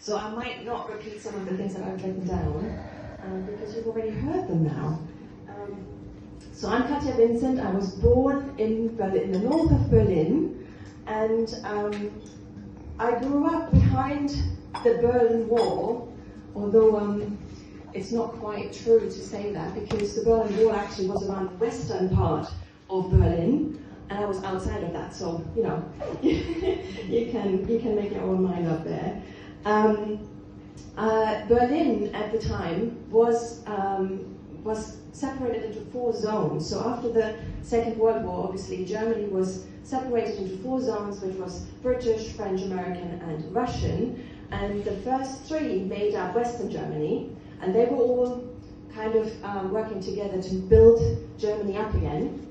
So I might not repeat some of the things that I've written down, because you've already heard them now. So I'm Katja Vincent. I was born in Berlin, in the north of Berlin, and I grew up behind the Berlin Wall, although it's not quite true to say that, because the Berlin Wall actually was around the western part of Berlin, and I was outside of that, so you know, you can make your own mind up there. Berlin at the time was separated into 4 zones. So after the Second World War, obviously Germany was separated into 4 zones, which was British, French, American, and Russian. And the first 3 made up Western Germany, and they were all kind of working together to build Germany up again,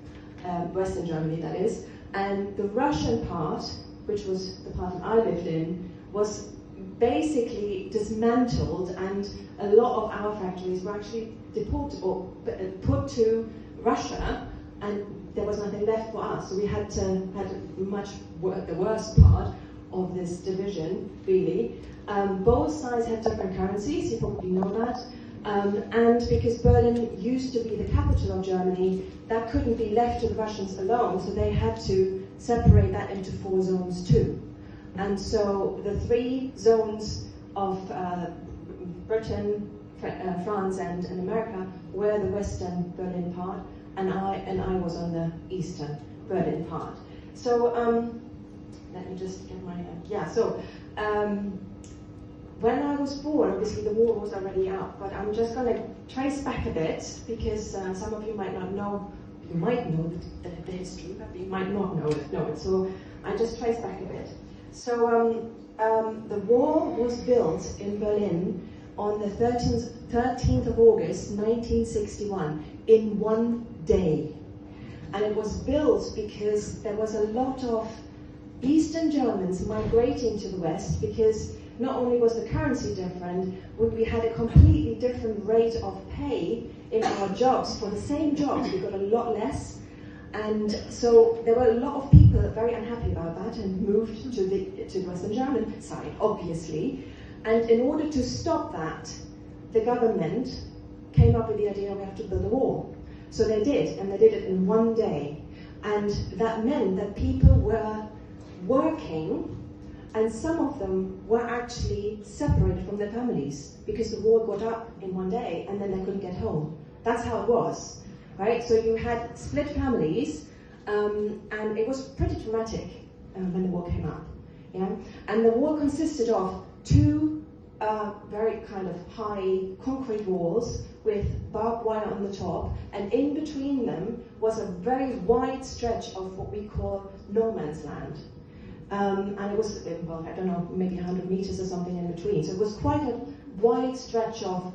Western Germany that is. And the Russian part, which was the part that I lived in, was basically dismantled, and a lot of our factories were actually deported or put to Russia, and there was nothing left for us. So we had much the worst part of this division, really. Both sides had different currencies, you probably know that. And because Berlin used to be the capital of Germany, that couldn't be left to the Russians alone, so they had to separate that into 4 zones too. And so the 3 zones of Britain, France, and America were the Western Berlin part, and I was on the Eastern Berlin part. So let me just get my So when I was born, obviously the war was already out, but I'm just going to trace back a bit, because some of you might not know. You might know the history, but you might not know it. So I just trace back a bit. So the wall was built in Berlin on the 13th of August 1961 in 1 day. And it was built because there was a lot of Eastern Germans migrating to the West, because not only was the currency different, we had a completely different rate of pay in our jobs. For the same jobs, we got a lot less. And so there were a lot of people very unhappy about that and moved to the Western German side, obviously. And in order to stop that, the government came up with the idea we have to build a wall. So they did, and they did it in 1 day. And that meant that people were working, and some of them were actually separated from their families, because the wall got up in 1 day and then they couldn't get home. That's how it was. Right, so you had split families, and it was pretty dramatic when the wall came up. Yeah, and the wall consisted of 2 very kind of high concrete walls with barbed wire on the top, and in between them was a very wide stretch of what we call no man's land. And it was, well, I don't know, maybe 100 meters or something in between. So it was quite a wide stretch of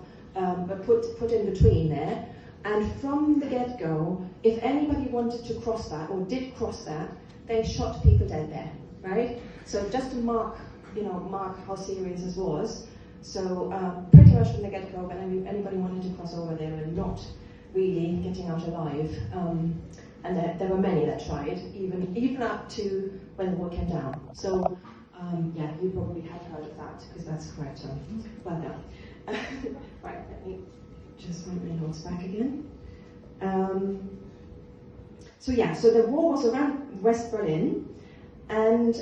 put in between there. And from the get-go, if anybody wanted to cross that, or did cross that, they shot people dead there, right? So just to mark how serious this was. So pretty much from the get-go, when anybody wanted to cross over, they were not really getting out alive. And there were many that tried, even up to when the wall came down. So yeah, you probably have heard of that, because that's correct. Well done. Right, let me just write my notes back again. So the wall was around West Berlin, and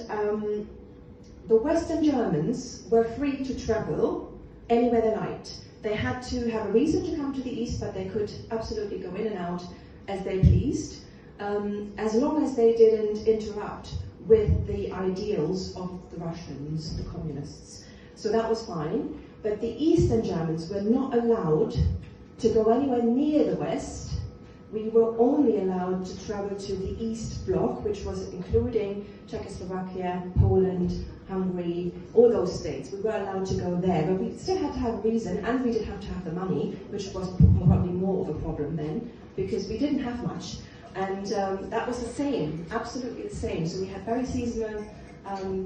the Western Germans were free to travel anywhere they liked. They had to have a reason to come to the East, but they could absolutely go in and out as they pleased, as long as they didn't interrupt with the ideals of the Russians, the communists. So that was fine, but the Eastern Germans were not allowed to go anywhere near the West. We were only allowed to travel to the East Bloc, which was including Czechoslovakia, Poland, Hungary, all those states. We were allowed to go there, but we still had to have a reason, and we did have to have the money, which was probably more of a problem then, because we didn't have much. And that was the same, absolutely the same. So we had very seasonal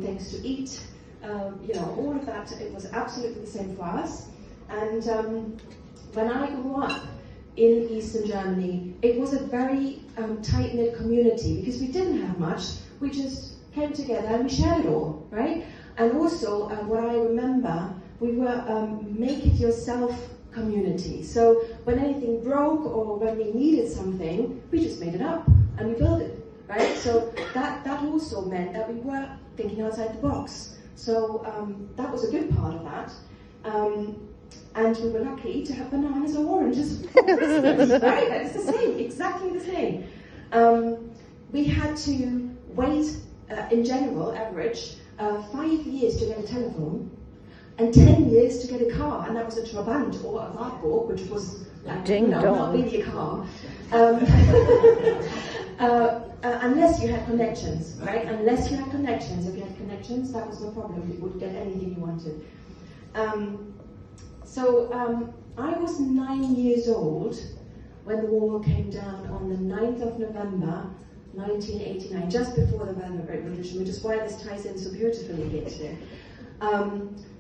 things to eat, all of that. It was absolutely the same for us. And when I grew up in Eastern Germany, it was a very tight-knit community, because we didn't have much. We just came together and we shared it all, right? And also, what I remember, we were make-it-yourself community. So when anything broke or when we needed something, we just made it up and we built it, right? So that also meant that we were thinking outside the box. So that was a good part of that. And we were lucky to have bananas or oranges for Christmas, right? It's the same, exactly the same. We had to wait, in general, average, 5 years to get a telephone, and 10 years to get a car, and that was a Trabant or a Wartburg, which was not really a car. Unless you had connections, right? Unless you had connections. If you had connections, that was no problem. You would get anything you wanted. I was 9 years old when the wall came down on the 9th of November, 1989, just before the Velvet Revolution, which is why this ties in so beautifully here.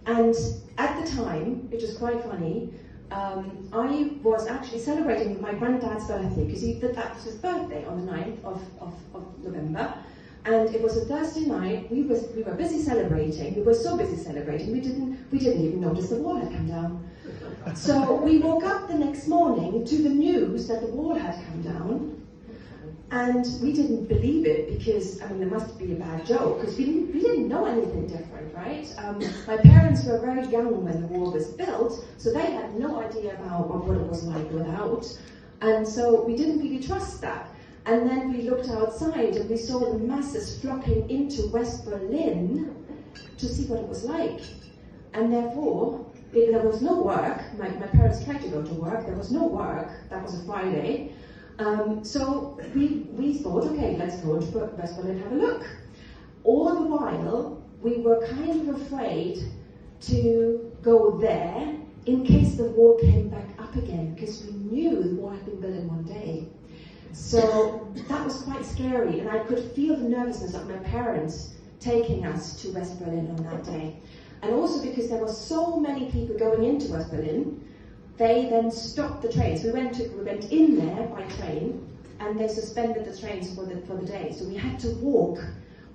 And at the time, which is quite funny, I was actually celebrating my granddad's birthday, because that was his birthday on the 9th of November, and it was a Thursday night. We were busy celebrating. We were so busy celebrating, we didn't even notice the wall had come down. So we woke up the next morning to the news that the wall had come down, and we didn't believe it, because, I mean, there must be a bad joke, because we didn't know anything different, right? My parents were very young when the wall was built, so they had no idea about what it was like without, and so we didn't really trust that. And then we looked outside and we saw the masses flocking into West Berlin to see what it was like. And therefore, there was no work. My parents tried to go to work. There was no work. That was a Friday. So we thought, okay, let's go to West Berlin and have a look. All the while, we were kind of afraid to go there in case the wall came back up again, because we knew the wall had been built in one day. So that was quite scary, and I could feel the nervousness of my parents taking us to West Berlin on that day. And also because there were so many people going into West Berlin, they then stopped the trains. We went in there by train, and they suspended the trains for the day. So we had to walk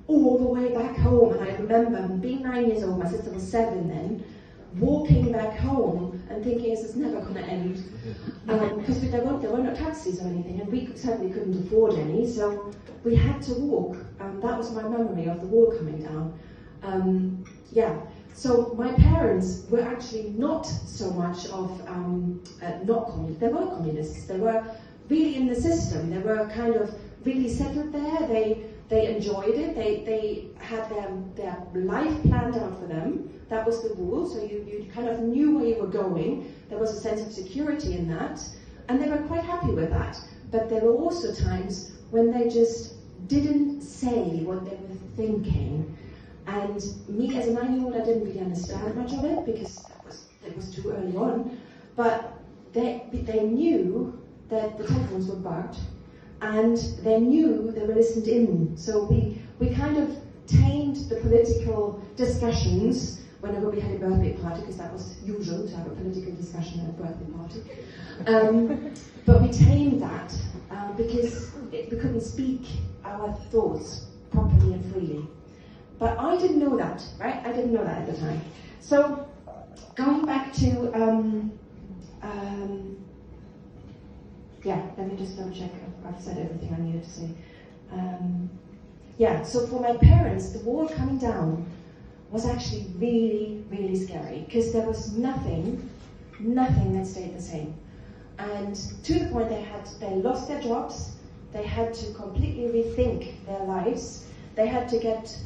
all the way back home. And I remember being 9 years old, my sister was 7 then, walking back home and thinking, this is never going to end. Because there were no taxis or anything, and we certainly couldn't afford any, so we had to walk. That was my memory of the wall coming down. So my parents were actually not so much of not communists. They were communists. They were really in the system. They were kind of really settled there. They enjoyed it. They had their life planned out for them. That was the rule. So you kind of knew where you were going. There was a sense of security in that, and they were quite happy with that. But there were also times when they just didn't say what they were thinking. And me as a 9-year-old, I didn't really understand much of it, because it was too early on. But they knew that the telephones were bugged, and they knew they were listened in. So we kind of tamed the political discussions whenever we had a birthday party, because that was usual to have a political discussion at a birthday party. But we tamed that because we couldn't speak our thoughts properly and freely. But I didn't know that, right? I didn't know that at the time. So going back to, let me just double check. I've said everything I needed to say. So for my parents, the wall coming down was actually really, really scary, because there was nothing that stayed the same. And to the point they lost their jobs, they had to completely rethink their lives, they had to get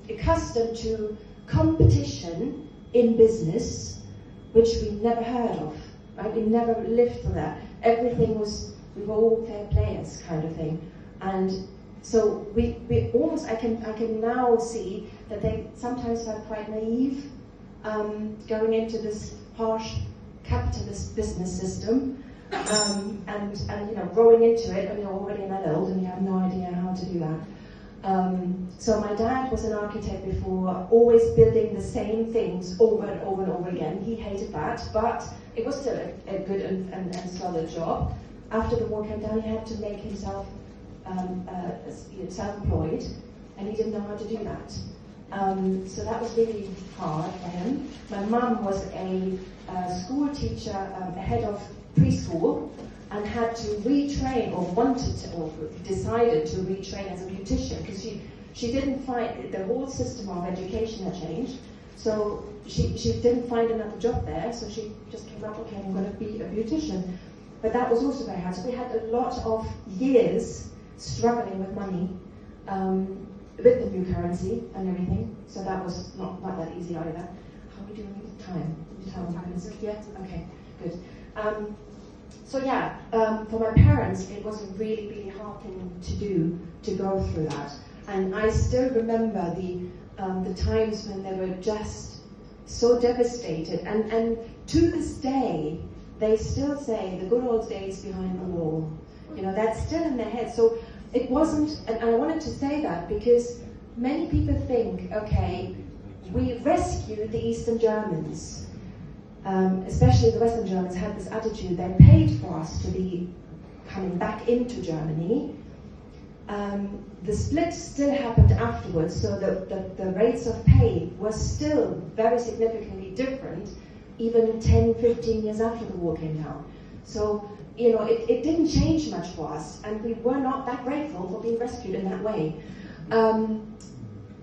accustomed to competition in business, which we never heard of, right? We never lived for that. Everything was, we were all fair players kind of thing. And so we almost, I can now see that they sometimes felt quite naive going into this harsh capitalist business system, and growing into it when you're already an adult and you have no idea how to do that. So my dad was an architect before, always building the same things over and over and over again. He hated that, but it was still a good and solid job. After the wall came down, he had to make himself self-employed, and he didn't know how to do that. So that was really hard for him. My mum was a school teacher, head of preschool, and had to retrain, or wanted to, or decided to retrain as a beautician, because she didn't find, the whole system of education had changed. So she didn't find another job there, so she just came up, okay, I'm going to be a beautician. But that was also very hard. So we had a lot of years struggling with money, with the new currency and everything. So that was not that easy either. How are we doing with time? Time is it yet? Okay, good. So yeah, for my parents, it was a really, really hard thing to do, to go through that. And I still remember the times when they were just so devastated. And to this day, they still say the good old days behind the wall. You know, that's still in their head. So it wasn't, and I wanted to say that because many people think, okay, we rescued the Eastern Germans. Especially the Western Germans had this attitude, they paid for us to be coming back into Germany. The split still happened afterwards, so the rates of pay were still very significantly different, even 10, 15 years after the war came down. So, you know, it didn't change much for us, and we were not that grateful for being rescued in that way.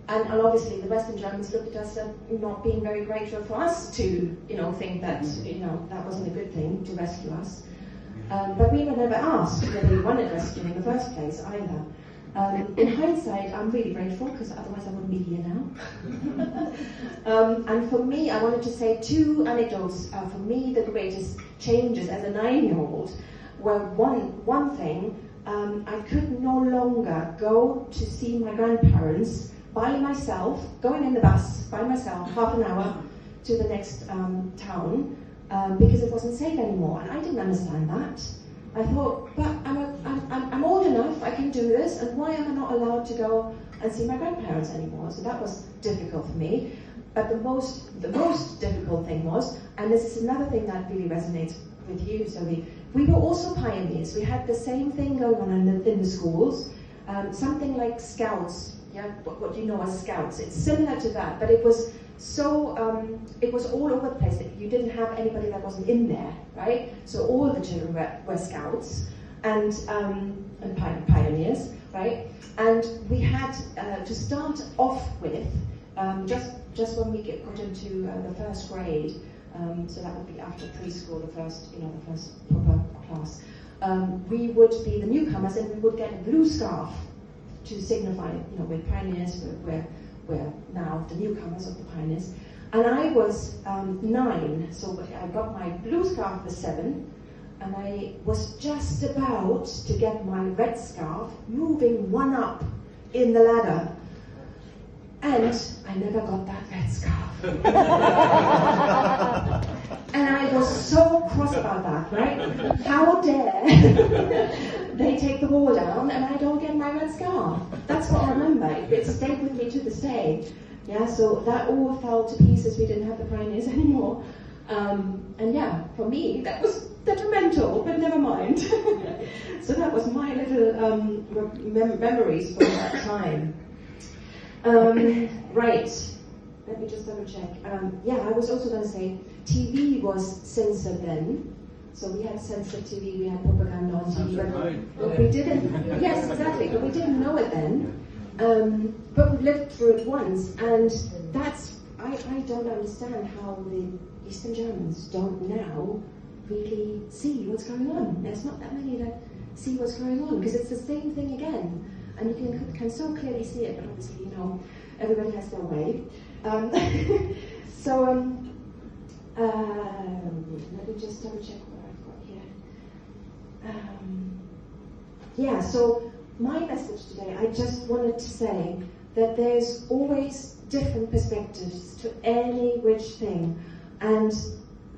And obviously the Western Germans looked at us as not being very grateful for us to, you know, think that, you know, that wasn't a good thing to rescue us. But we were never asked whether we wanted rescue in the first place either. In hindsight, I'm really grateful, because otherwise I wouldn't be here now. And for me, I wanted to say two anecdotes. For me, the greatest changes as a 9-year-old were one thing, I could no longer go to see my grandparents by myself, going in the bus by myself, half an hour to the next town, because it wasn't safe anymore. And I didn't understand that. I thought, but I'm old enough, I can do this, and why am I not allowed to go and see my grandparents anymore? So that was difficult for me. But the most difficult thing was, and this is another thing that really resonates with you, Silvie, we were also pioneers. We had the same thing going on in the schools, something like Scouts. Yeah, what you know as Scouts. It's similar to that, but it was so, it was all over the place. You didn't have anybody that wasn't in there, right? So all the children were Scouts and pioneers, right? And we had to start off with, just when we got into the first grade, so that would be after preschool, the first proper class, we would be the newcomers, and we would get a blue scarf to signify, you know, we're pioneers, we're now the newcomers of the pioneers. And I was 9, so I got my blue scarf for 7, and I was just about to get my red scarf, moving one up in the ladder. And I never got that red scarf. And I was so cross about that, right? How dare they take the wall down and I don't get my red scarf? That's what I remember. It stayed with me to this day. Yeah, so that all fell to pieces. We didn't have the pioneers anymore. And yeah, for me, that was detrimental, but never mind. So that was my little memories from that time. Right, let me just double check. Yeah, I was also going to say, TV was censored then. So we had censored TV, we had propaganda on TV, but we didn't, yes, exactly, but we didn't know it then. But we lived through it once, and that's, I don't understand how the Eastern Germans don't now really see what's going on. There's not that many that see what's going on, because it's the same thing again. And you can so clearly see it, but obviously, you know, everybody has their way. Let me just double check what I've got here. Yeah, so my message today, I just wanted to say that there's always different perspectives to any which thing, and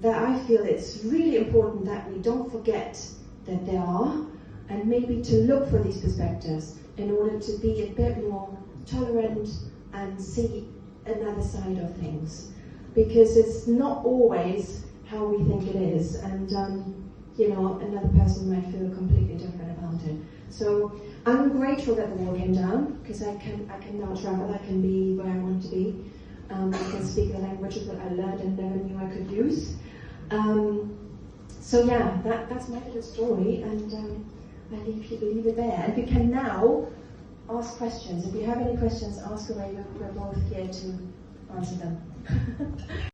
that I feel it's really important that we don't forget that there are, and maybe to look for these perspectives in order to be a bit more tolerant and see another side of things. Because it's not always how we think it is, and you know, another person might feel completely different about it. So I'm grateful that the wall came down, because I can now travel, I can be where I want to be. I can speak the languages that I learned and never knew I could use. So yeah, that's my little story, and I leave it there. And we can now ask questions. If you have any questions, ask away. We're both here to answer them.